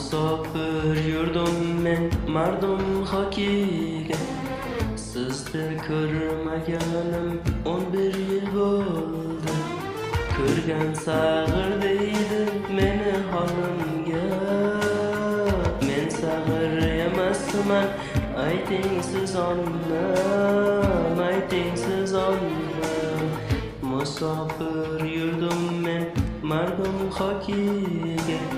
Musafir yurdum men mardum hakikat. Sizdi ko'rmaganim 11 yil bo'ldi. Ko'rgan sag'ir deydi meni holimga. Men sag'ir emasman, ayting siz onnam, ayting siz onnam. Musafir yurdum men mardum hakikat.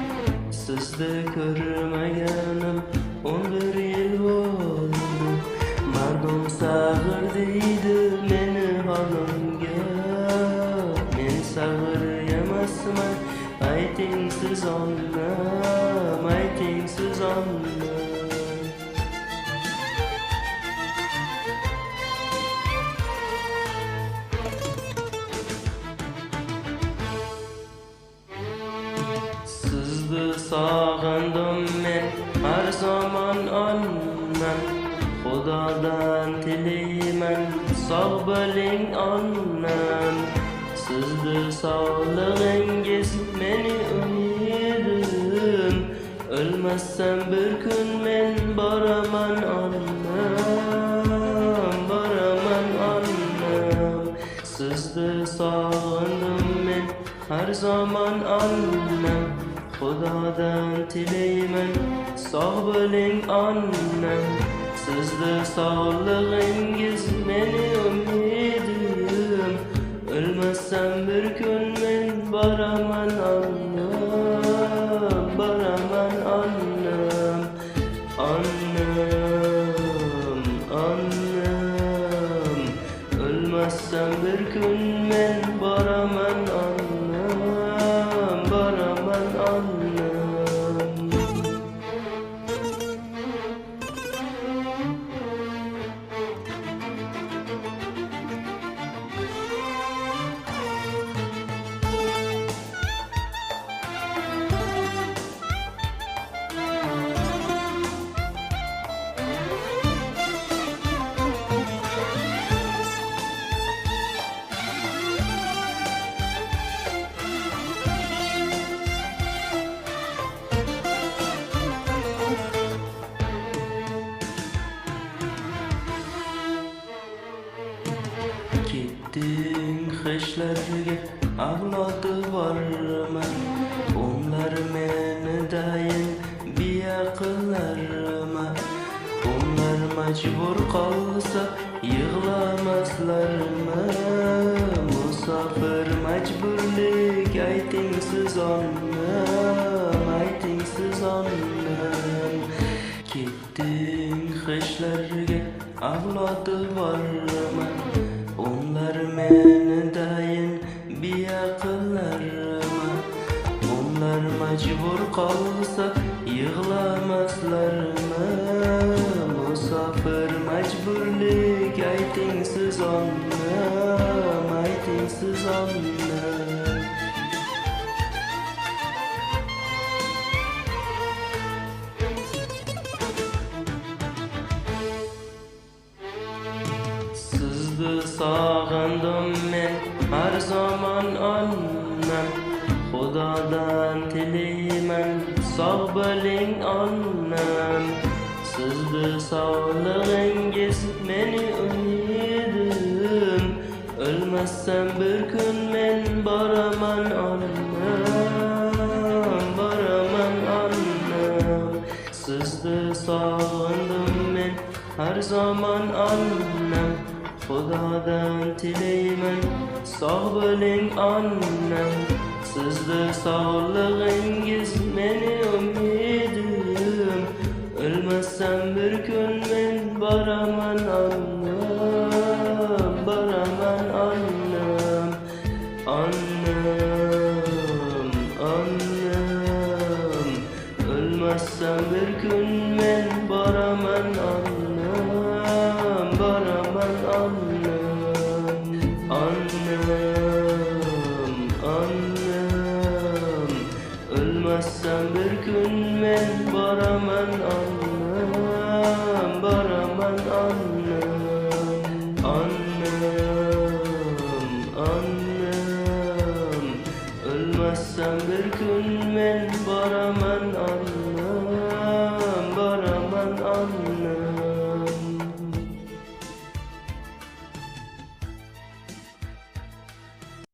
Sizdi ko'rmaganim 11 yil bo'ldi. Mardum sag'ir deydi meni holimga. Men sag'ir emasman, ayting siz onnam, ayting siz onnam. Sizni sog'indim men har zamon onam. Xudodan tilayman sog' bo'ling onam. Sizni sog'lig'ingiz meni umidim. O'lmasam bir kun men boraman onam, boraman onam. Sizni sog'indim men har zamon onam. Xudodan tilayman sog' bo'ling onam. Sizni sog'lig'ingiz meni umidim. O'lmasam bir kun men boraman onam, boraman onam. Onam, onam. O'lmasam bir kun men boraman onam, boraman onam. Gittim xeshlarga avlodi borman. Onlar meni dayin biya qilarman. Onlar majbur qolsa yig'lamaslarmi? Musafir majburlik, ayting siz onnam, ayting siz onnam. Gittim xeshlarga avlodi borman. Onlar meni dayin biya qilarman. Onlar majbur qolsa yig'lamaslarmi? Musafir majburlik, ayting siz onnam, ayting siz onnam. Sizni sog'indim men har zamon onam. Xudodan tilayman sog' bo'ling onam. Sizni sog'lig'ingiz meni umidim. O'lmasam bir kun men boraman onam, boraman onam. Sizni sog'indim men har zamon onam. Xudodan tilayman sog' bo'ling onam. Sizni sog'lig'ingiz meni umidim. O'lmasam bir kun men boraman onam, boraman onam. Onam, onam. O'lmasam bir kun men boraman onam, boraman onam. Onam, onam. O'lmasam bir kun men boraman onam, boraman onam. Onam, onam. O'lmasam bir kun men boraman onam. baraman annem.